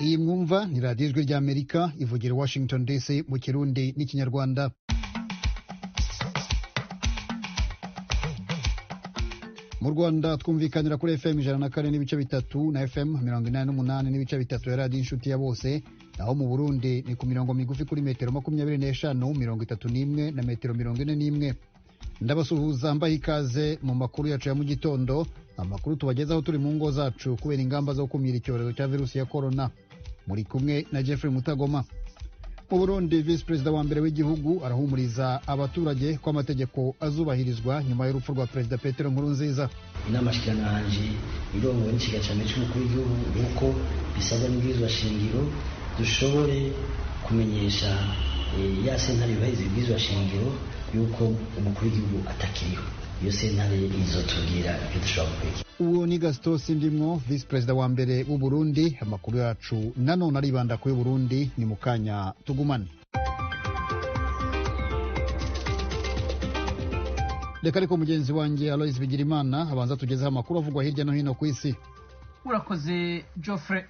Iyi mwumva ni radiyo ijwi ry'Amerika ivugira Washington DC mu Kirundi n'Ikinyarwanda. Mu Rwanda twumvikanira kuri FM 104 n'ibice bitatu na FM 88 n'ibice bitatu ya radiyo inshuti ya bose, naho mu Burundi ni ku mirongo migufi kuri metero 25, 31 na metero 41. Ndabasuhuza mbaha ikaze mu makuru yacu ya mu gitondo, amakuru tubagezaho turi mu ngo zacu kubera ingamba zo gukumira icyorezo cya virusi ya corona. Muri kumwe na Jeffrey Mutagoma. Mu Burundi, Vice Perezida wa mbere w'igihugu arahumuriza abaturage ko amategeko azubahirizwa nyuma y'urupfu rwa Perezida Petero Nkurunziza. Inama shikiranganje irongowe n'ikiga cyane cy'umukuru w'igihugu nuko bisabwa n'ibwirizwa shingiro dushobore kumenyesha ya sentare yubahiriza ibwirizwa shingiro yuko umukuru w'igihugu atakiriho. Iyo sentare izotubwira ibyo dushobora gukora. Uwo ni Gaston Sindimwo, Vice Perezida wa mbere w'u Burundi. Amakuru yacu nanone aribanda kuri Burundi, ni mukanya tugumane. Reka ariko mugenzi wanjye Alois Bigirimana abanza tugezeho amakuru avugwa hirya no hino ku isi. Urakoze Geoffrey.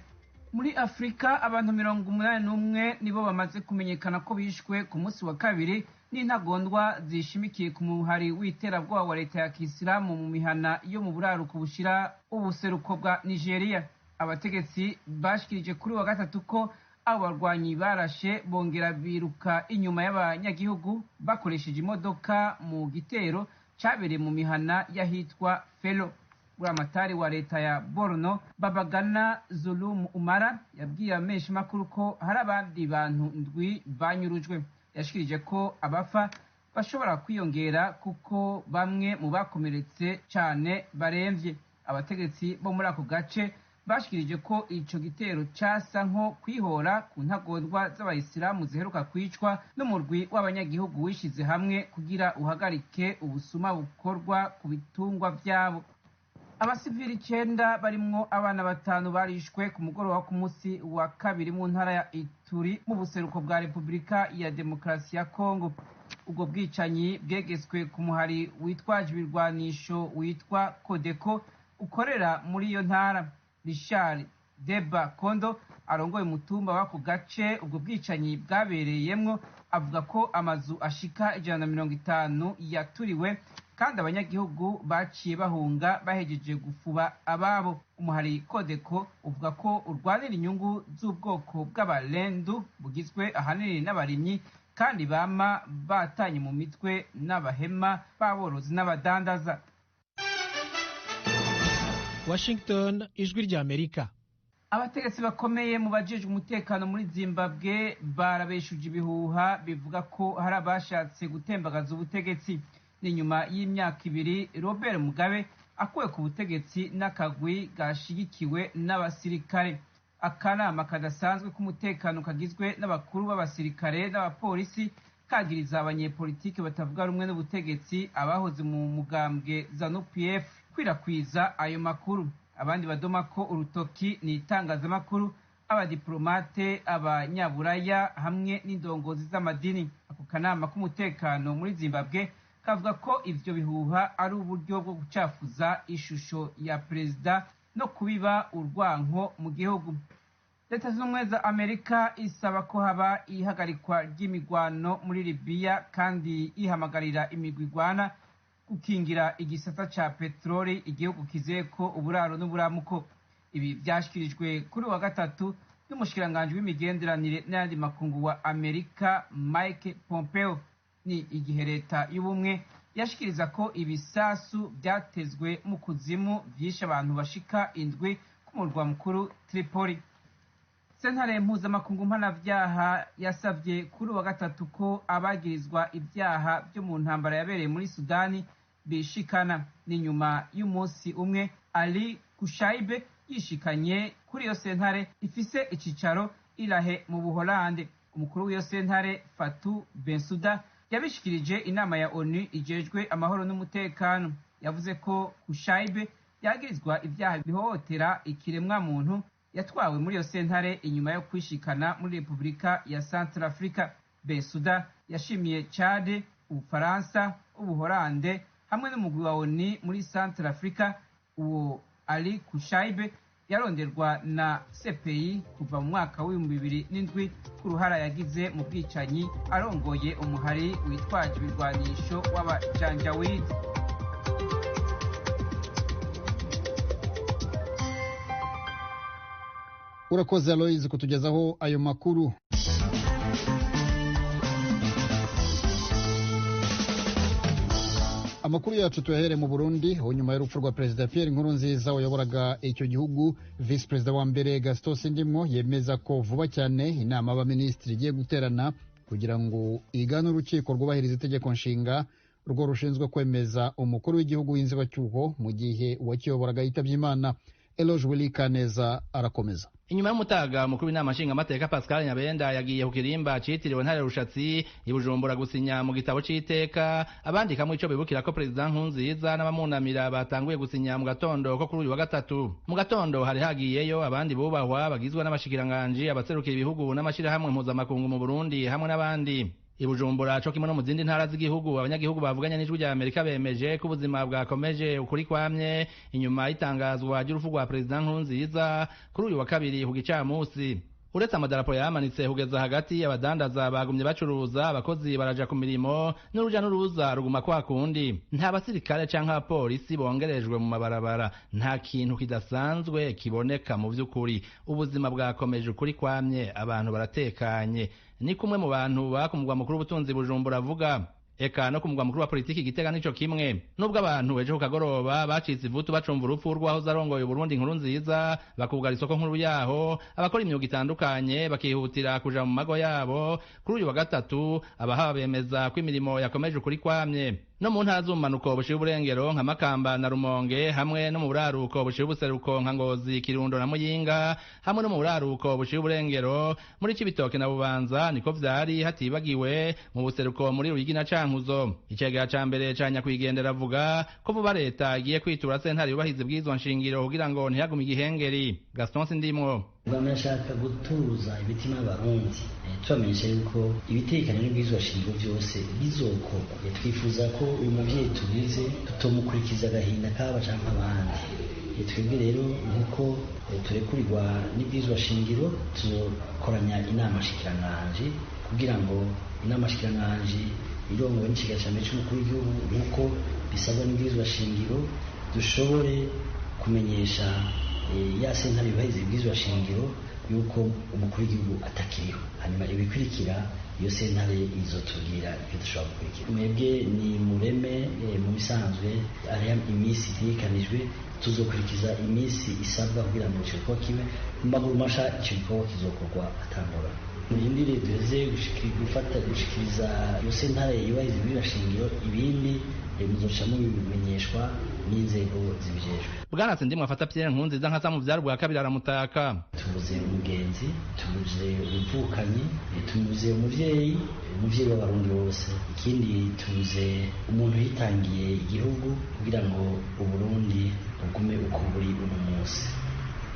Muri Afrika abantu 81 nibo bamaze kumenyekana ko bishwe ku munsi wa kabiri n'intagondwa zishimikiye ku muhari w'iterabwoba wa leta ya Kisilamu mu mihana yo mu buraruko bushira ubuseruko bwa Nigeria. Abategetsi bashikirije kuri wa gatatu ko abo barwanyi barashe bongera biruka inyuma y'abanyagihugu bakoresheje imodoka mu gitero cabereye mu mihana yahitwa Felo. Buramatari wa leta ya Borno Babagana Zulum Umara yabwiye amesha makuru ko hari abandi bantu ndwi banyurujwe. Yashikirije ko abafa bashobora kwiyongera kuko bamwe mu bakomeretse cyane baremvye. Abategetsi bo muri ako gace bashikirije ko ico gitero casa nko kwihora ku ntagondwa z'abayisilamu ziheruka kwicwa n'umurwi w'abanyagihugu wishize hamwe kugira uhagarike ubusuma bukorwa ku bitungwa vyabo. Abasivili 9 barimwo abana 5 barishwe ku mugoroba ku munsi wa kabiri mu ntara ya Ituri mu buseruko bwa Repubulika ya Demokarasi ya Kongo. Ubwo bwicanyi bwegeswe ku muhari witwaje ibirwanisho witwa Kodeko ukorera muri iyo ntara. Richard Deba Kondo arongoye umutumba w'ako gace ubwo bwicanyi bwabereyemwo avuga ko amazu ashika 150 yaturiwe kandi abanyagihugu baciye bahunga bahejeje gufuba ababo. Umuhari Kodeko uvuga ko urwanira inyungu z'ubwoko bw'abalendu bugizwe ahanini n'abarimyi kandi bama batanye mu mitwe n'abahema b'aborozi n'abadandaza. Washington, ijwi ry'Amerika. Abategetsi bakomeye mu bajejwe umutekano muri Zimbabwe barabeshuje ibihuha bivuga ko hari abashatse gutembagaza ubutegetsi. Ni nyuma y'imyaka 2 Robert Mugabe akuwe ku butegetsi n'akagwi gashigikiwe n'abasirikare. Akanama kadasanzwe k'umutekano kagizwe n'abakuru b'abasirikare n'abapolisi kagiriza abanyepolitike batavuga rumwe n'ubutegetsi abahoze mu mugambwe ZANU-PF kwirakwiza ayo makuru. Abandi badoma ko urutoki ni itangazamakuru, abadiplomate, abanyaburaya hamwe n'indongozi z'amadini. Ako kanama k'umutekano muri Zimbabwe kavuga ko ivyo bihuha ari uburyo bwo gucafuza ishusho ya perezida no kubiba urwanko mu gihugu. Leta z'Ubumwe za Amerika isaba ko haba ihagarikwa ry'imigwano muri Libya kandi ihamagarira imigwi igwana gukingira igisata ca petroli igihugu kizeko uburaro n'uburamuko. Ibi vyashikirijwe kuri wa gatatu n'umushikiranganje w'imigenderanire n'ayandi makungu wa Amerika Mike Pompeo. Ni igihe leta y'ubumwe yashikiriza ko ibisasu byatezwe mu kuzimu vyishe abantu bashika 7 ku murwa mukuru Tripoli. Sentare mpuzamakungu mpanavyaha yasavye kuri wa gatatu ko abagirizwa ibyaha byo mu ntambara yabereye muri Sudani bishikana. Ni nyuma y'umunsi umwe Ali Kushaibe yishikanye kuri iyo sentare ifise icicaro Irahe mu Buholande. Umukuru w'iyo sentare Fatou Bensouda yabishikirije inama ya ONU ijejwe amahoro n'umutekano. Yavuze ko Kushaibe yagirizwa ibyaha bihohotera ikiremwa muntu yatwawe muri iyo sentare inyuma yo kwishikana muri Repubulika ya Centrafrica. Bensouda yashimiye Chad, Ubufaransa, Ubuholande hamwe n'umugwi wa ONU muri Centrafrica. Uwo Ali Kushaibe yaronderwa na CPI kuva mu mwaka w'ibihumbi 2007 ku ruhara yagize mu bwicanyi arongoye umuhari witwaje ibirwanisho w'abajanjawidi. Urakoze Aloise kutugezaho ayo makuru. Amakuru yacu tuyahere mu Burundi, aho nyuma y'urupfu rwa Perezida Pierre Nkurunziza wayoboraga icyo gihugu, Vice Perezida wa mbere Gaston Sindimwo yemeza ko vuba cyane inama y'abaminisitiri igiye guterana kugira ngo igane urukiko rwubahiriza itegeko nshinga urwo rushinzwe kwemeza umukuru w'igihugu w'inzibacyuho mu gihe uwakiyoboraga yitabye Imana. Eloge Willy Kaneza arakomeza. Inyuma y'umutaga umukuru w'inama nshingamateka Pascal Nyabenda yagiye ku kirimba citiriwe Ntare Rushatsi i Bujumbura gusinya mu gitabo c'iteka, abandikamwo ico bibukira ko Perezida Nkurunziza n'abamunamira batanguye gusinya mu gatondo ko kuri uyu wa gatatu. Mu gatondo hari hagiyeyo abandi bubahwa bagizwe n'abashikiranganji, abaserukira ibihugu n'amashirahamwe mpuzamakungu mu Burundi hamwe n'abandi. I Bujumbura co kimwe no mu zindi ntara z'igihugu, abanyagihugu bavuganye n'ijwi rya Amerika bemeje ko ubuzima bwakomeje ukuri kwamye inyuma y'itangazwa ry'urupfu rwa Perezida Nkurunziza kuri uyu wa kabiri ku gicamusi. Uretse amadarapo yamanitse kugeza hagati, abadandaza bagumye bacuruza, abakozi baraja ku mirimo, n'uruja n'uruza ruguma kwa kundi. Nta basirikare canke abapolisi bongerejwe mu mabarabara, nta kintu kidasanzwe kiboneka mu vy'ukuri. Ubuzima bwakomeje ukuri kwamye, abantu baratekanye. Ni kumwe mu bantu bakumugwa mukuru w'ubutunzi Bujumbura avuga. Eka no kumugwa mukuru wa politiki Gitega nico kimwe. Nubwo abantu ejo ku kagoroba bacitse ivutu bacumva urupfu rw'ahoze arongoye Burundi Nkurunziza, bakugara isoko nkuru yaho, abakora imyuga itandukanye bakihutira kuja mu mago yabo, kuri uyu wa gatatu abahaba bemeza ko imirimo yakomeje ukuri kwamye. No mu ntara z'ubumanuko bushira uburengero nka Makamba na Rumonge, hamwe no mu buraruko bushira ubuseruko nka Ngozi, Kirundo na Muyinga, hamwe no mu buraruko bushira uburengero muri Cibitoke na Bubanza, niko vyari hatibagiwe mu buseruko muri Ruyigi na Cankuzo. Icegera ca mbere ca nyakwigendera avuga ko vuba leta igiye kwitura sentare yubahiza bw'izwa nshingiro kugira ngo ntihagume igihengeri. Gaston Sindimwo bamashaka gutuza imitima y'abarundi, tubamenyesha yuko ibitekanye n'ubwizwa shingiro byose bizokorwa. Twifuza ko uyu muvyeyi tubize tutomukurikiza agahinda kaba canke abandi. Twebwe rero nkuko turekurirwa n'ubwizwa shingiro, tuzokoranya inama shikiranganji kugira ngo inama shikiranganji irongowe n'ikigaca c'umukuru w'igihugu nkuko bisabwa n'ubwizwa shingiro dushobore kumenyesha ya sentare yubahiza ibwizwa shingiro yuko umukuru w'igihugu atakiriho. Hanyuma ibikurikira iyo sentare izotubwira ibyo dushobora gukurikira. Mwebwe ni mureme mu bisanzwe ariya iminsi itegekanijwe, tuzokurikiza iminsi isabwa kugira ngo ico gikorwa kibe. Mu maguru masha ico gikorwa kizokorwa atangora. Murindire duheze gushikiriza iyo sentare yubahiza ibwizwa shingiro, ibindi muzoca mubimenyeshwa n'inzego zibijejwe. Bwana Sindimwo afata Pierre Nkurunziza nka samu vyari bwa kabiri aramutaka. Tubuze umugenzi, tubuze ubuvukanyi, tubuze umuvyeyi w'abarundi bose. Ikindi tubuze umuntu yitangiye igihugu kugira ngo Uburundi bugume uko buri uno munsi.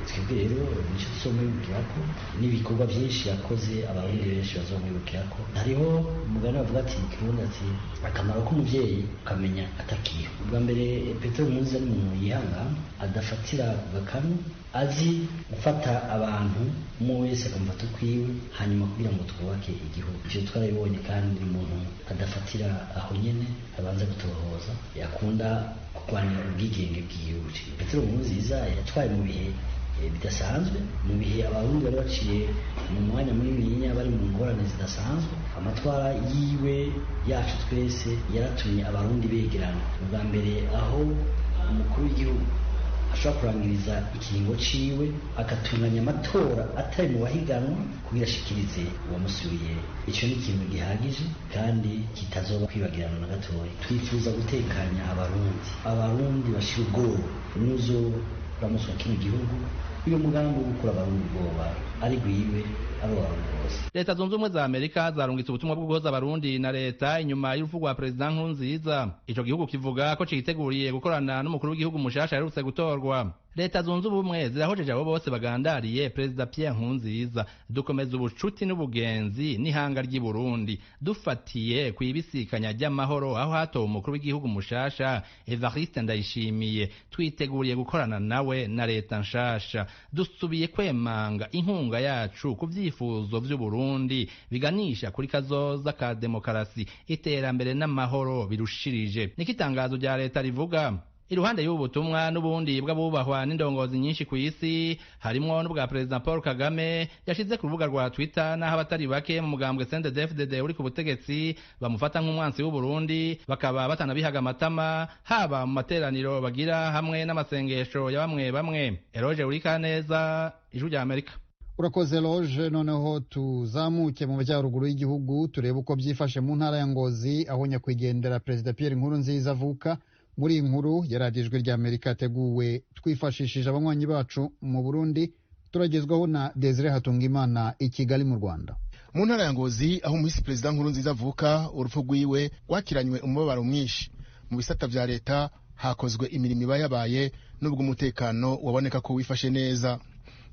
Twebwe rero nico tuzomwibukirako, n'ibikorwa vyinshi yakoze abarundi benshi bazomwibukirako. Hariho umugani bavuga ati Kirundi ati akamaro k'umuvyeyi ukamenya atakiriho. Ubwa mbere Petero Nkurunziza ni umuntu yihanga, adafatira ku gakanu, azi gufata abantu umwe wese akamufata ukwiwe, hanyuma kugira ngo twubake igihugu. Ivyo twarabibonye, kandi umuntu adafatira aho nyene, abanza gutohoza, yakunda kurwanira ubwigenge bw'igihugu. Petero Nkurunziza yatwaye mu bihe bidasanzwe, mu bihe abarundi bari baciye mu mwanya munini bari mu ngorane zidasanzwe. Amatwara yiwe yacu twese yaratumye abarundi begerana. Ubwa mbere aho umukuru w'igihugu ashobora kurangiriza ikiringo ciwe, agatunganya amatora atari mu bahiganwa kugira ashikirize uwamusubiye. Ico ni ikintu gihagije kandi kitazoba kwibagirana na gatoya. Twifuza gutekanya abarundi bashira ubwoba n'uzo ramuswa kino gihugu. Uyo mugambi wo gukura abarundi ubwoba ari gwiwe abo barundi bose. Leta zunze ubumwe za Amerika zarungitse ubutumwa bwo guhoza abarundi na leta inyuma y'urupfu rwa Perezida Nkurunziza. Ico gihugu kivuga ko citeguriye gukorana n'umukuru w'igihugu mushasha yarutse gutorwa. Leta zunze ubumwe zirahojeje abo bose bagandariye Perezida Pierre Nkurunziza. Dukomeza ubucuti n'ubugenzi n'ihanga ry'i Burundi, dufatiye kwibisikanya ry'amahoro aho hatowe umukuru w'igihugu mushasha Evariste Ndayishimiye. Twiteguriye gukorana nawe na leta nshasha. dusubiye kwemanga inkunga yacu ku vyifuzo vy'Uburundi biganisha kuri kazoza ka demokarasi, iterambere n'amahoro birushirije. Niki itangazo rya leta rivuga. Iruhande y'ubu butumwa n'ubundi bw'abubahwa n'indongozi nyinshi ku isi harimwo n'ubwa President Paul Kagame yashize ku rubuga rwa Twitter n'aho abatari bake mu mugambwe CNDD-FDD uri ku butegetsi bamufata nk'umwansi w'u Burundi, bakaba batanabihaga amatama haba mu materaniro bagira hamwe n'amasengesho ya bamwe. Eroge Urikaneza, Ijwi rya Amerika. Urakoze Loge. Noneho tuzamuke mu majyaruguru y'igihugu turebe uko byifashe mu ntara ya Ngozi aho nyakwigendera Perezida Pierre Nkurunziza avuka. Muri iyi nkuru yaradijwe rya Amerika yateguwe twifashishije abanywanyi bacu mu Burundi, turagezwaho na Desire Hatungimana i Kigali mu Rwanda. Mu ntara ya Ngozi aho umuhisi Perezida Nkurunziza avuka, urupfu rwiwe rwakiranywe umubabaro mwinshi. Mu bisata vya leta hakozwe imirimo ibayabaye n'ubwo umutekano waboneka ko wifashe neza.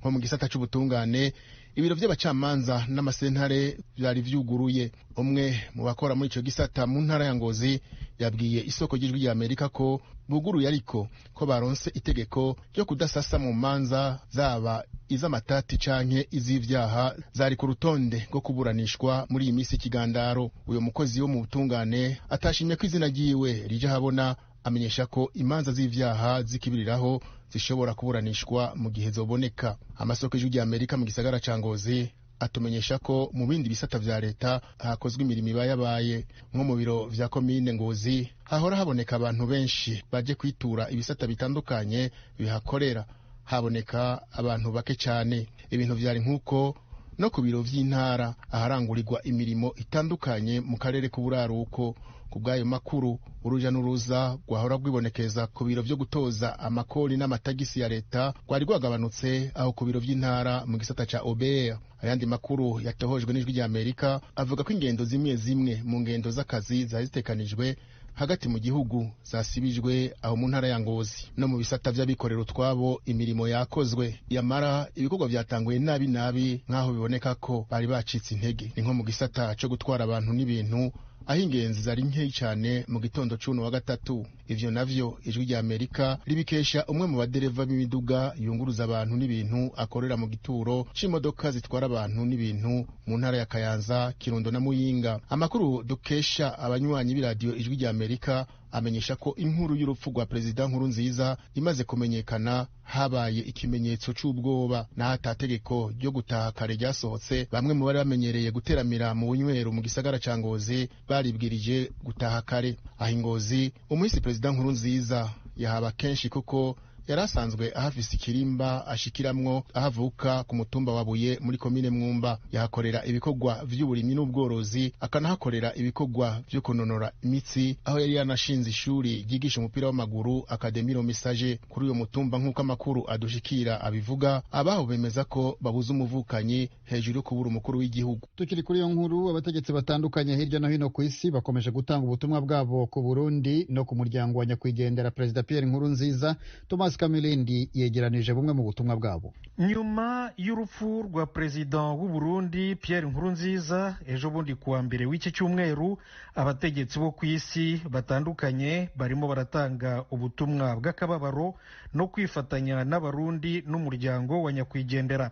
Nko mu gisata c'ubutungane, ibiro vy'abacamanza n'amasentare byari vyuguruye. Umwe mu bakora muri ico gisata mu ntara ya Ngozi yabwiye isoko ry'Ijwi rya Amerika ko buguruye ariko ko baronse itegeko ryo kudasasa mu manza zaba iz'amatati canke iz'ivyaha zari ku rutonde rwo kuburanishwa muri iyi misi kigandaro. Uyo mukozi wo mu butungane atashimye ko izina ryiwe rije habona, amenyesha ko imanza z'ivyaha zikibiriraho zishobora kuburanishwa mu gihe zoboneka. Amasoko y'Ijwi rya Amerika mu gisagara ca Ngozi atumenyesha ko mu bindi bisata vya leta hakozwe imirimo ibayabaye. Nko mu biro vya komine Ngozi hahora haboneka abantu benshi baje kwitura ibisata bitandukanye bihakorera, haboneka abantu bake cyane. Ibintu vyari nk'uko no ku biro vy'intara aharangurirwa imirimo itandukanye mu karere k'uburaruko. Ku bw'ayo makuru, uruja n'uruza rwahora rwibonekeza ku biro vyo gutoza amakori n'amatagisi ya leta rwari rwagabanutse aho ku biro vy'intara mu gisata ca OBR. Ayandi makuru yatohojwe n'Ijwi rya Amerika avuga ko ingendo zimwe mu ngendo z'akazi zari zitekanijwe hagati mu gihugu zasibijwe aho mu ntara ya Ngozi. No mu bisata vy'abikorera utwabo imirimo yakozwe, yamara ibikorwa vyatanguye nabi nk'aho biboneka ko bari bacitse intege. Ni nko mu gisata co gutwara abantu n'ibintu aho ingenzi zari nkeyi cyane mu gitondo c'uno wa gatatu. Ivyo navyo Ijwi rya Amerika ribikesha umwe mu badereva b'imiduga yunguruza abantu n'ibintu akorera mu gituro c'imodoka zitwara abantu n'ibintu mu ntara ya Kayanza, Kirundo na Muyinga. Amakuru dukesha abanywanyi b'iradiyo Ijwi rya Amerika amenyesha ko inkuru y'urupfu rwa Perezida Nkurunziza imaze kumenyekana habaye ikimenyetso c'ubwoba, na hatategeko ryo gutaha kare ryasohotse. Bamwe mu bari bamenyereye guteramira mu bunywero mu gisagara ca Ngozi baribwirije gutaha kare. Aho Ngozi umuhisi Perezida Nkurunziza yahaba kenshi kuko yari asanzwe ahafise ikirimba ashikiramwo ahavuka ku mutumba wa Buye muri komine Mwumba. Yahakorera ibikorwa vy'uburimyi n'ubworozi, akanahakorera ibikorwa vyo kunonora imitsi, aho yari yanashinze ishuri ryigisha umupira w'amaguru Academie Message kuri uyo mutumba. Nk'uko amakuru adushikira abivuga, abaho bemeza ko babuze umuvukanyi hejuru yo kubura umukuru w'igihugu. Tukiri kuri iyo nkuru, abategetsi batandukanye hirya no hino ku isi bakomeje gutanga ubutumwa bwabo ku Burundi no ku muryango wa nyakwigendera Perezida Pierre Nkurunziza. Thomas Kamilindi yegeranije bumwe mu butumwa bwabo. Nyuma y'urupfu rwa Perezida w'u Burundi Pierre Nkurunziza ejo bundi kuwa mbere w'iki cyumweru, abategetsi bo ku isi batandukanye barimo baratanga ubutumwa bw'akababaro no kwifatanya n'abarundi n'umuryango wa nyakwigendera.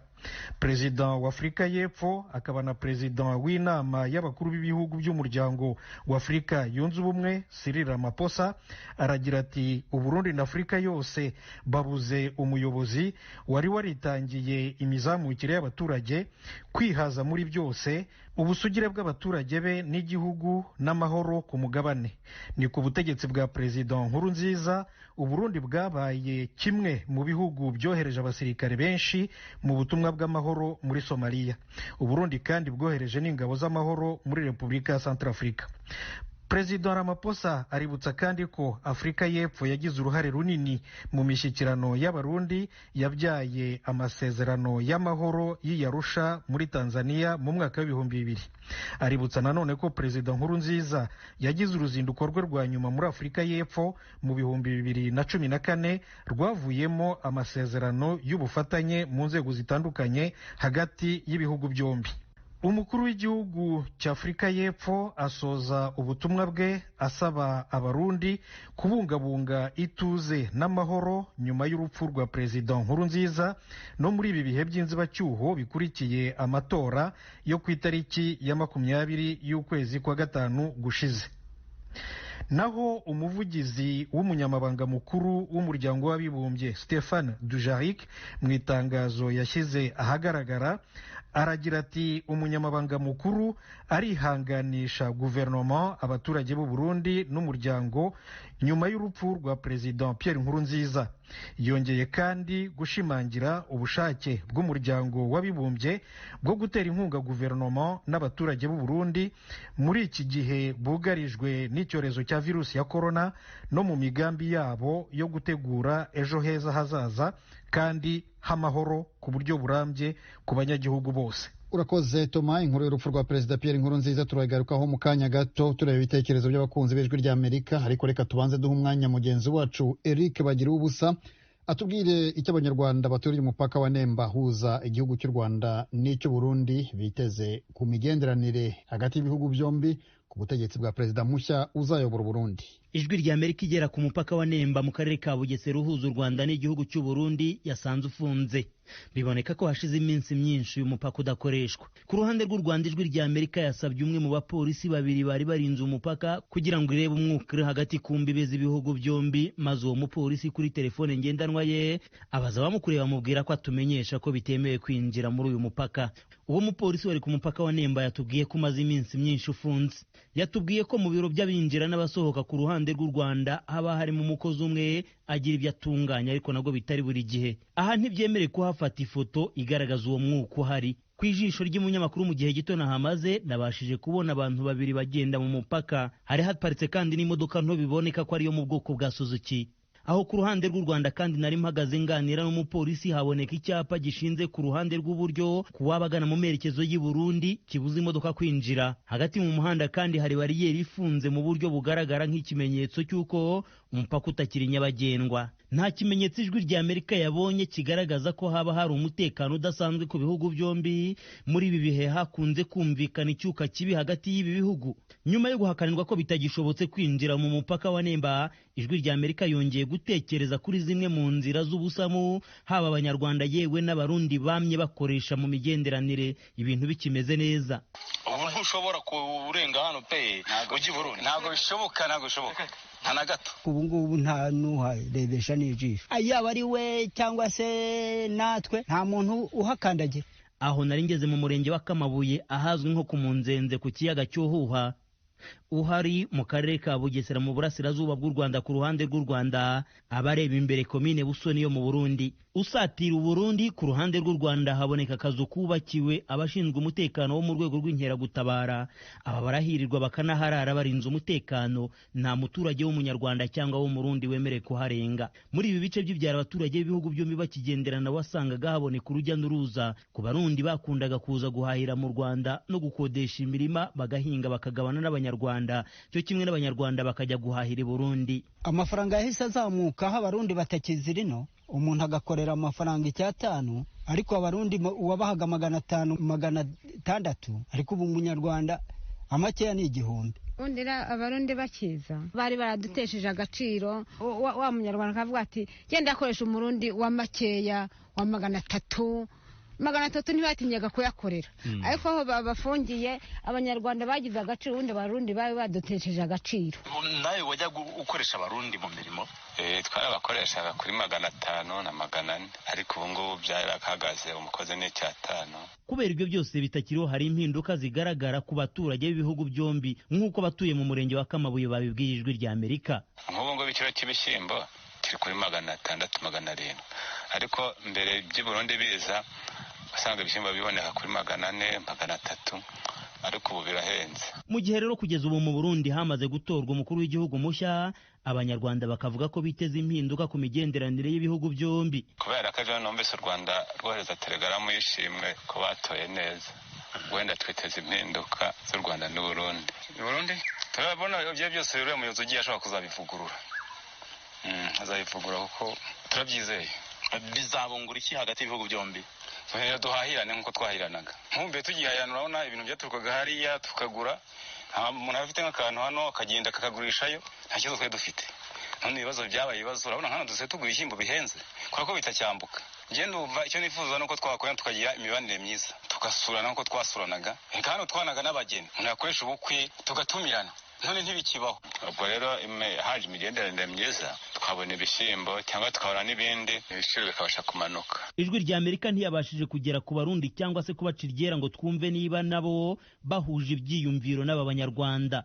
Perezida wa Afrika y'Epfo akaba na perezida w'inama y'abakuru b'ibihugu by'umuryango wa Afrika yunze ubumwe Cyril Ramaphosa aragira ati Uburundi na Afrika yose babuze umuyobozi wari waritangiye imizamukire y'abaturage, kwihaza muri byose, ubusugire bw'abaturage be n'igihugu n'amahoro ku mugabane. Ni ku butegetsi bwa Perezida Nkurunziza Uburundi bwabaye kimwe mu bihugu byohereje abasirikare benshi mu butumwa bw'amahoro muri Somalia. Uburundi kandi bwohereje n'ingabo z'amahoro muri Repubulika ya Centrafrica. Perezida Ramaphosa aributsa kandi ko Afrika y'Epfo yagize uruhare runini mu mishyikirano y'abarundi yabyaye amasezerano y'amahoro y'Arusha muri Tanzania mu mwaka w'2000. Aributsa nanone ko Perezida Nkurunziza yagize uruzinduko rwe rwa nyuma muri Afrika y'Epfo mu 2014 rwavuyemo amasezerano y'ubufatanye mu nzego zitandukanye hagati y'ibihugu byombi. umukuru w'igihugu cy'Afurika y'Epfo asoza ubutumwa bwe asaba abarundi kubungabunga ituze n'amahoro nyuma y'urupfu rwa Perezida Nkurunziza no muri ibi bihe by'inzibacyuho bikurikiye amatora yo ku itariki ya 20 y'ukwezi kwa gatanu gushize. Naho umuvugizi w'umunyamabanga mukuru w'umuryango w'abibumbye Stéphane Dujarric mu itangazo yashyize ahagaragara aragira ati umunyamabanga mukuru arihanganisha guverinoma, abaturage b'u Burundi n'umuryango nyuma y'urupfu rwa Perezida Pierre Nkurunziza. Yongeye kandi gushimangira ubushake bw'umuryango w'abibumbye bwo gutera inkunga guverinoma n'abaturage b'u Burundi muri iki gihe bugarijwe n'icyorezo cya virusi ya corona no mu migambi yabo yo gutegura ejo heza hazaza kandi h'amahoro ku buryo burambye ku banyagihugu bose. Urakoze Toma. Inkuru y'urupfu rwa Perezida Pierre Nkurunziza turagarukaho mu kanya gato tureba ibitekerezo by'abakunzi b'ijwi rya Amerika, ariko reka tubanze duha umwanya mugenzi wacu Eric Bagira ubusa atubwire icyo abanyarwanda baturiye umupaka wa Nemba huza igihugu cy'u Rwanda n'icyo Burundi biteze ku migenderanire hagati y'ibihugu byombi ku butegetsi bwa Perezida mushya uzayobora Burundi. Ijwi rya Amerika igera ku mupaka wa Nemba mu karere ka Bugesera uhuza u Rwanda n'igihugu cy'u Burundi yasanze ufunze. Biboneka ko hashize iminsi myinshi uyu mupaka udakoreshwa. Ku ruhande rw'u Rwanda ijwi rya Amerika yasabye umwe mu bapolisi babiri bari barinze umupaka kugira ngo irebe umwuka uri hagati ku mbibe z'ibihugu byombi, maze uwo mupolisi kuri telefone ngendanwa ye abaza abamukureba bamubwira ko atumenyesha ko bitemewe kwinjira muri uyu mupaka. Uwo mupolisi wari ku mupaka wa Nemba yatubwiye ko umaze iminsi myinshi ufunze. Yatubwiye ko mu biro by'abinjira n'abasohoka ku ruhande rw'u Rwanda haba harimo umukozi umwe agira ibyo atunganya, ariko nabwo bitari buri gihe. Aha ntibyemere kuhafata ifoto igaragaza uwo mwuka uhari. Ku ijisho ry'umunyamakuru mu gihe gito nahamaze nabashije kubona abantu babiri bagenda mu mupaka. Hari haparitse kandi n'imodoka nto biboneka ko ariyo mu bwoko bwa Suzuki. Aho ku ruhande rw'u Rwanda kandi nari mpagaze nganira n'umupolisi haboneka icyapa gishinze ku ruhande rw'uburyo kuwabagana mu merekezo y'u Burundi kibuza imodoka kwinjira. Hagati mu muhanda kandi hari bariyeri ifunze mu buryo bugaragara nk'ikimenyetso cy'uko umupaka utakiri nyabagendwa. Nta kimenyetso ijwi rya Amerika yabonye kigaragaza ko haba hari umutekano udasanzwe ku bihugu byombi. Muri ibi bihe hakunze kumvikana icyuka kibi hagati y'ibi bihugu. Nyuma yo guhakanirwa ko bitagishobotse kwinjira mu mupaka wa Nemba, ijwi rya Amerika yongeye gutekereza kuri zimwe mu nzira z'ubusamu haba abanyarwanda yewe n'abarundi bamye bakoresha mu migenderanire ibintu bikimeze neza. Ubu ntushobora kurenga hano pe ujya i Burundi, ntabwo bishoboka nta na gato. Ubu ngubu nta nuharebesha n'ijisho, yaba ari we cyangwa se natwe, nta muntu uhakandagira. Aho nari ngeze mu murenge wa Kamabuye ahazwi nko ku Munzenze ku kiyaga cy'Uhuha, uhari mu karere ka Bugesera mu burasirazuba bw'u Rwanda. Ku ruhande rw'u Rwanda abareba imbere komine Busoni yo mu Burundi. Usatira u Burundi ku ruhande rw'u Rwanda haboneka akazu kubakiwe abashinzwe umutekano wo mu rwego rw'inkeragutabara. Aba barahirirwa bakanaharara barinze umutekano. Nta muturage w'umunyarwanda cyangwa w'umurundi wemere kuharenga. Muri ibi bice by'ibyara abaturage b'ibihugu byombi bakigenderana wasangaga haboneka urujya n'uruza. Ku Barundi bakundaga kuza guhahira mu Rwanda no gukodesha imirima bagahinga bakagabana n'Abanyarwanda, cyo kimwe n'Abanyarwanda bakajya guhahira i Burundi. Amafaranga yahise azamuka aho Abarundi batakizira ino, umuntu agakorera amafaranga 500, ariko Abarundi uwabahaga 500 600, ariko ubu umunyarwanda amakeya ni 1000. Undira Abarundi bakiza bari baradutesheje agaciro. Wa munyarwanda akavuga ati genda akoresha umurundi wa makeya wa 300 ntibatinyaga kuyakorera. Ariko aho babafungiye Abanyarwanda bagize agaciro, ubundi Abarundi bari badutesheje agaciro. Nawe wajya ukoresha Abarundi mu mirimo? Twarabakoreshaga kuri 500 na 400, ariko ubu ngubu byarakagaze, umukozi ni 500. Kubera ibyo byose bitakiriho, hari impinduka zigaragara ku baturage b'ibihugu byombi, nk'uko batuye mu murenge wa Kamabuye babibwiye ijwi rya Amerika. Nk'ubu ngubu ikiro cy'ibishyimbo kiri kuri 600 700, ariko mbere by'i Burundi biza usanga ibishyimbo biboneka kuri 400 300, ariko ubu birahenze. Mu gihe rero kugeza ubu mu Burundi hamaze gutorwa umukuru w'igihugu mushya, Abanyarwanda bakavuga ko biteze impinduka ku migenderanire y'ibihugu byombi. Kubera ko ejo numvise u Rwanda rwohereza telegaramu yishimwe ko batoye neza, wenda twiteze impinduka z'u Rwanda n'u Burundi. Burundi turabona ibyo byose rero umuyobozi ugiye ashobora kuzabivugurura. Azabivugura kuko turabyizeye. Bizabungura iki hagati y'ibihugu byombi? tuhera duhahirane nk'uko twahiranaga nkumbe tugihahirana urabona ibintu byaturukaga hariya tukagura umuntu afite nk'akantu hano akagenda akakagurishayo nta kibazo twari dufite none ibibazo byabaye ibibazo urabona hano dusigaye tugura ibishyimbo bihenze kubera ko bitacyambuka ngende umva icyo nifuza nuko twakorana tukagira imibanire myiza tugasurana nk'uko twasuranaga hano twanaga n'abageni umuntu yakoresha ubukwe tugatumirana none ntibikibaho ubwo rero haje imigenderanire myiza twabona ibishyimbo cyangwa tukabona n'ibindi ibiciro bikabasha kumanuka. Ijwi rya Amerika ntiyabashije kugera ku Barundi cyangwa se kubaca iryera ngo twumve niba nabo bahuje ibyiyumviro n'aba banyarwanda.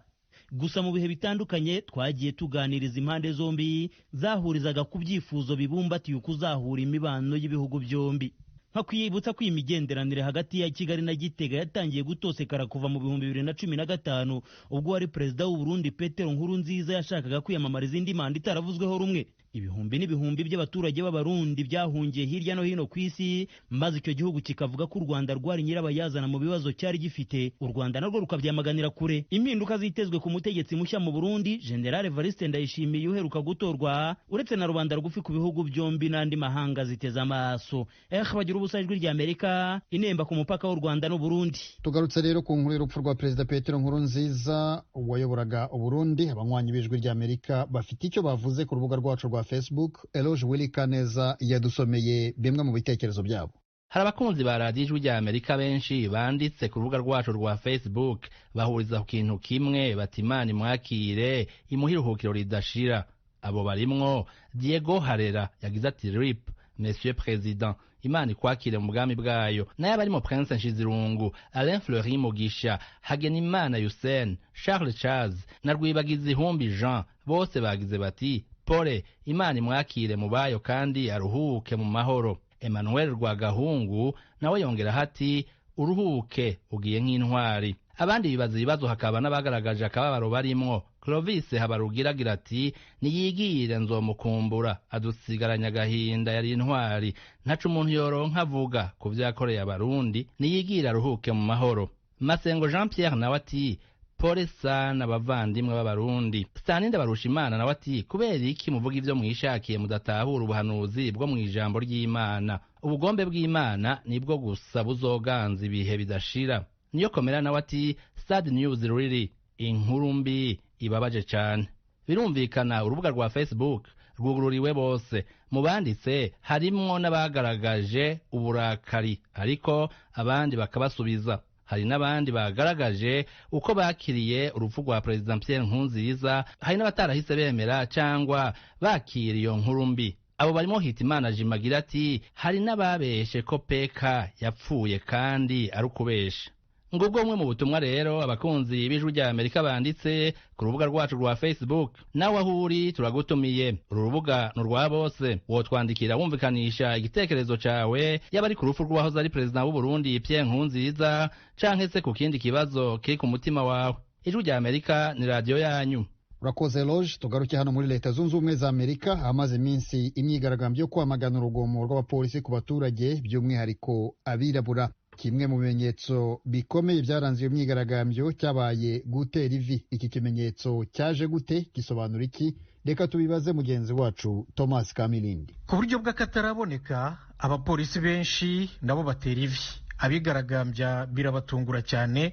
Gusa mu bihe bitandukanye twagiye tuganiriza impande zombi zahurizaga ku byifuzo bibumbatiye ukuzahura imibano y'ibihugu byombi. nka kwibutsa ko imigenderanire hagati ya Kigali na Gitega yatangiye gutosekara kuva mu 2015 ubwo wari perezida w'u Burundi Petero Nkurunziza yashakaga kwiyamamariza indi manda itaravuzweho rumwe. Ibihumbi n'ibihumbi by'abaturage b'Abarundi byahungiye hirya no hino ku isi, maze icyo gihugu kikavuga ko u Rwanda rwari nyirabayazana mu bibazo cyari gifite, u Rwanda narwo rukabyamaganira kure. Impinduka zitezwe ku mutegetsi mushya mu Burundi, General Evariste Ndayishimiye uheruka gutorwa, uretse na rubanda rugufi ku bihugu byombi n'andi mahanga ziteza amaso. Bagira ubusa ijwi rya Amerika inemba ku mupaka w'u Rwanda n'u Burundi. Tugarutse rero ku nkuru y'urupfu rwa Perezida Petero Nkurunziza wayoboraga u Burundi. Abanywanyi b'ijwi rya Amerika bafite icyo bavuze ku rubuga rwacu rwa Facebook. Eloge Willy Kaneza yadusomeye bimwe mu bitekerezo byabo. Hari abakunzi ba radiyo ijwi rya Amerika benshi banditse ku rubuga rwacu rwa Facebook bahuriza ku kintu kimwe, bati Imana imwakire imuhe iruhukiro ridashira. Abo barimwo Diego Harera yagize ati RIP Monsieur Président, Imana ikwakire mu bwami bwayo. Naye abarimo Prince Nshizirungu, Alain Fleury Mugisha, Hagenimana Yusen, Charles Chaz na Rwibagizi Humbi Jean bose bagize bati pole, Imana imwakire mu bayo kandi aruhuke mu mahoro. Emmanuel Rwagahungu nawe yongera hati uruhuke ugiye nk'intwari. Abandi bibaza ibibazo hakaba n'abagaragaje akababaro barimwo. Clovis Habarugiragira ati niyigire nzomukumbura adusigaranya agahinda yari intwari, ntacu umuntu yoronka avuga ku vyakoreye Abarundi, niyigire aruhuke mu mahoro. Masengo Jean Pierre nawe ati pole sana bavandimwe b'Abarundi. Staninde Barushimana nawe ati kubera iki muvuga ivyo mwishakiye mudatahura ubuhanuzi bwo mwijambo ry'Imana? Ubugombe bw'Imana nibwo gusa buzoganza ibihe bidashira. Niyo komera nawe ati sad news really, inkuru mbi ibabaje cyane. Birumvikana urubuga rwa Facebook rwugururiwe bose. Mu banditse harimwo n'abagaragaje uburakari ariko abandi bakabasubiza. Hari n'abandi bagaragaje uko bakiriye urupfu rwa Perezida Pierre Nkurunziza, hari n'abatarahise bemera cyangwa bakira iyo nkuru mbi. Abo barimo Hitimana Jimagira ati hari n'ababeshe ko peka yapfuye kandi ari ukubesha. Ngubwo umwe mu butumwa rero abakunzi b'ijwi rya Amerika banditse ku rubuga rwacu rwa Facebook. Nawe aho uri turagutumiye. Uru rubuga ni urwa bose. Wotwandikira wumvikanisha igitekerezo cawe, yaba ari ku rupfu rw'uwahoze ari perezida w'u Burundi Pierre Nkurunziza canke se ku kindi kibazo kiri ku mutima wawe. Ijwi rya Amerika ni radio yanyu. Urakoze Loge. Tugaruke hano muri Leta Zunze Ubumwe za Amerika. Hamaze iminsi imyigaragambyo yo kwamagana urugomo rw'abapolisi ku baturage, by'umwihariko abirabura. Kimwe mu bimenyetso bikomeye byaranze iyo myigaragambyo cyabaye gutera ivi. Iki kimenyetso cyaje gute, gisobanura iki? Reka tubibaze mugenzi wacu Thomas Kamilindi. Ku buryo bw'akataraboneka abapolisi benshi nabo batera ivi. Abigaragambya birabatungura cyane,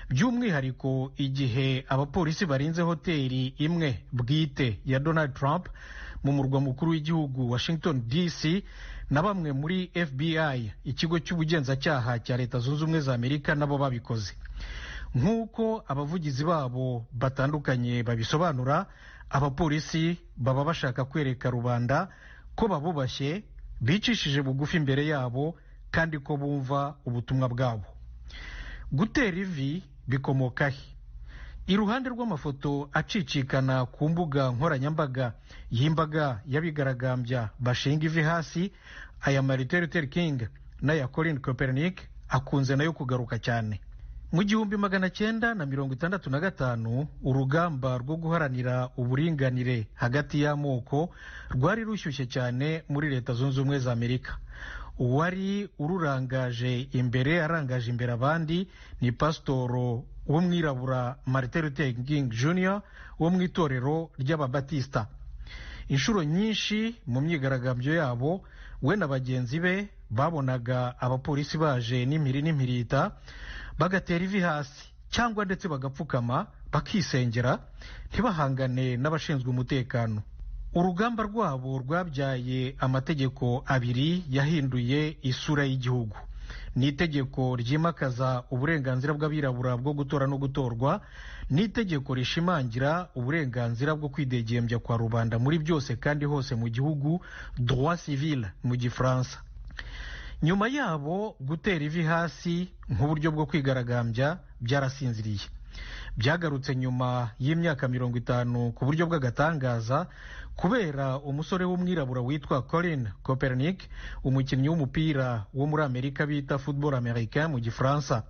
by'umwihariko igihe abapolisi barinze hoteli imwe bwite ya Donald Trump mu murwa mukuru w'igihugu Washington DC, na bamwe muri FBI, ikigo cy'ubugenzacyaha cya Leta Zunze Ubumwe za Amerika, nabo babikoze. Nk'uko abavugizi babo batandukanye babisobanura, abapolisi baba bashaka kwereka rubanda ko babubashye, bicishije bugufi imbere yabo kandi ko bumva ubutumwa bwabo. Gutera ivi bikomoka he? Iruhande rw'amafoto acicikana ku mbuga nkoranyambaga y'imbaga y'abigaragambya bashinga ivi hasi, aya Martin Luther King n'aya Colin Kaepernick akunze nayo kugaruka cyane. Mu 1965 urugamba rwo guharanira uburinganire hagati y'amoko rwari rushyushye cyane muri Leta Zunze Ubumwe za Amerika. Uwari ururangaje imbere, arangaje imbere abandi, ni pasitoro w'umwirabura Martin Luther King Jr. wo mu itorero ry'Ababatista. Inshuro nyinshi mu myigaragambyo yabo, we na bagenzi be babonaga abapolisi baje n'impiri n'impirita bagatera ivi hasi cyangwa ndetse bagapfukama bakisengera ntibahangane n'abashinzwe umutekano. Urugamba rwabo rwabyaye amategeko abiri yahinduye isura y'igihugu. Ni itegeko ryimakaza uburenganzira bw'abirabura bwo gutora no gutorwa, ni itegeko rishimangira uburenganzira bwo kwidegembya kwa rubanda muri byose kandi hose mu gihugu, droit civil mu gifaransa. Nyuma yabo gutera ivi hasi nk'uburyo bwo kwigaragambya byarasinziriye. Byagarutse nyuma y'imyaka 50 ku buryo bw'agatangaza kubera umusore w'umwirabura witwa Colin Kaepernick, umukinnyi w'umupira wo muri Amerika bita football américain mu gifaransa.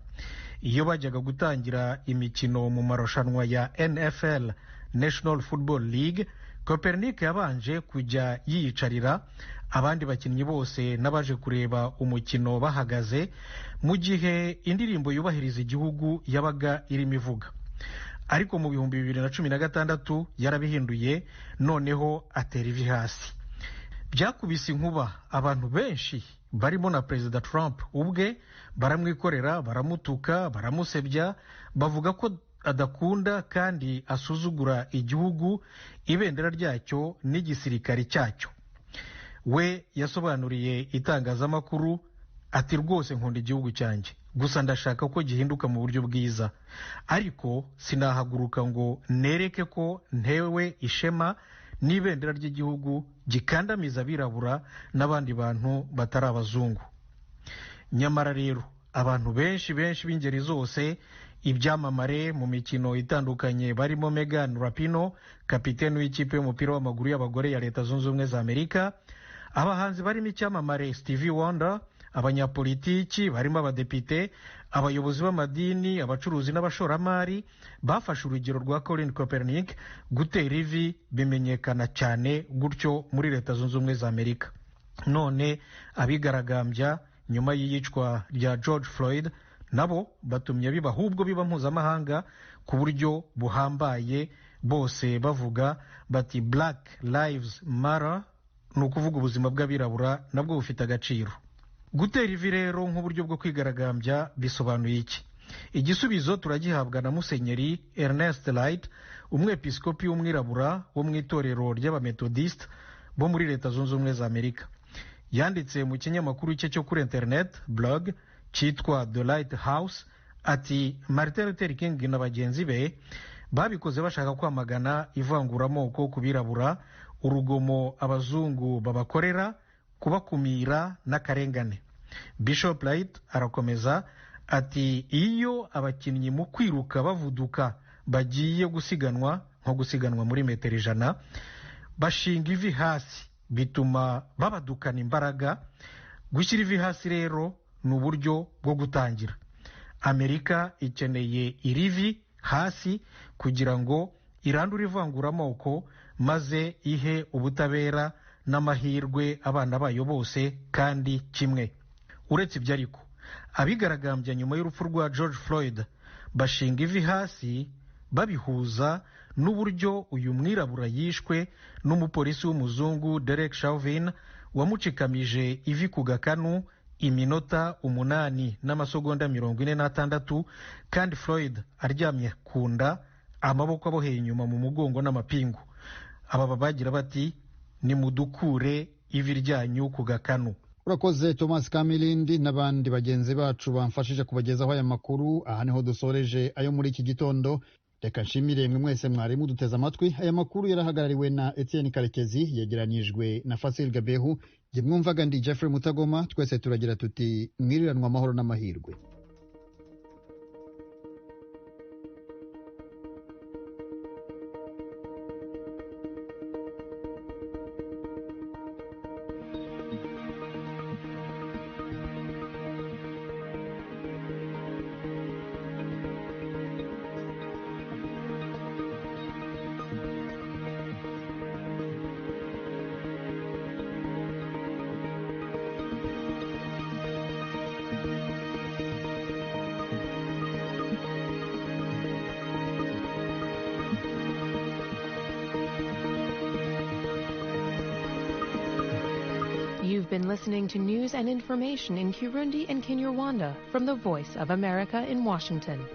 Iyo bajyaga gutangira imikino mu marushanwa ya NFL, National Football League, Kaepernick yabanje kujya yiyicarira abandi bakinnyi bose n'abaje kureba umukino bahagaze mu gihe indirimbo yubahiriza igihugu yabaga irimo ivuga. Ariko mu 2016 yarabihinduye, noneho atera ivi hasi. Byakubise inkuba, abantu benshi barimo na Perezida Trump ubwe baramwikorera, baramutuka, baramusebya, bavuga ko adakunda kandi asuzugura igihugu, ibendera ryacyo n'igisirikare cyacyo. We yasobanuriye itangazamakuru ati rwose nkunda igihugu cyanjye, gusa ndashaka ko gihinduka mu buryo bwiza, ariko sinahaguruka ngo nereke ko ntewe ishema n'ibendera ry'igihugu gikandamiza abirabura n'abandi bantu batari abazungu. Nyamara rero abantu benshi b'ingeri zose, ibyamamare mu mikino itandukanye barimo Megan Rapinoe, kapiteni w'ikipe y'umupira w'amaguru y'abagore ya Leta Zunze Ubumwe za Amerika, abahanzi barimo icyamamare Stevie Wonder, abanyapolitiki barimo abadepite, abayobozi b'amadini, abacuruzi n'abashoramari bafashe urugero rwa Colin Kaepernick gutera ivi bimenyekana cyane gutyo muri Leta Zunze Ubumwe za Amerika. None abigaragambya nyuma y'iyicwa rya George Floyd nabo batumye biba ahubwo biba mpuzamahanga ku buryo buhambaye, bose bavuga bati Black Lives Matter, ni ukuvuga ubuzima bw'abirabura nabwo bufite agaciro. Gutera ivi rero nk'uburyo bwo kwigaragambya bisobanuye iki? Igisubizo turagihabwa na Musenyeri Ernest Light, umwepiskopi w'umwirabura wo mu itorero ry'abamethodist bo muri Leta Zunze Ubumwe za Amerika. Yanditse mu kinyamakuru cye cyo kuri internet blog cyitwa The Lighthouse ati Martin Luther King na bagenzi be babikoze bashaka kwamagana ivanguramoko ku birabura, urugomo abazungu babakorera, kubakumira n'akarengane. Bishop Light arakomeza ati iyo abakinnyi mu kwiruka bavuduka bagiye gusiganwa nko gusiganwa muri metero 100 bashinga ivi hasi bituma babadukana imbaraga. Gushyira ivi hasi rero ni uburyo bwo gutangira. Amerika ikeneye irivi hasi kugira ngo irandure ivanguramoko maze ihe ubutabera n'amahirwe abana bayo bose kandi kimwe. Uretse ibyo ariko, abigaragambya nyuma y'urupfu rwa George Floyd bashinga ivi hasi babihuza n'uburyo uyu mwirabura yishwe n'umupolisi w'umuzungu Derek Chauvin wamucikamije ivi ku gakanu iminota 8 n'amasegonda 46, kandi Floyd aryamye ku nda, amaboko aboheye inyuma mu mugongo n'amapingu. Aba bagira bati nimudukure ivi ryanyu ku gakanu. Urakoze Thomas Kamilindi n'abandi bagenzi bacu bamfashije kubagezaho aya makuru. Aha niho dusoreje ayo muri iki gitondo. Reka nshimire mwe mwese mwari muduteze amatwi. Aya makuru yarahagarariwe na Etienne Karekezi, yegeranijwe na Fasil Gabehu. Jye mwumvaga ndi Jeffrey Mutagoma. Twese turagira tuti mwiriranwa amahoro n'amahirwe. You've been listening to news and information in Kirundi and Kinyarwanda from the Voice of America in Washington.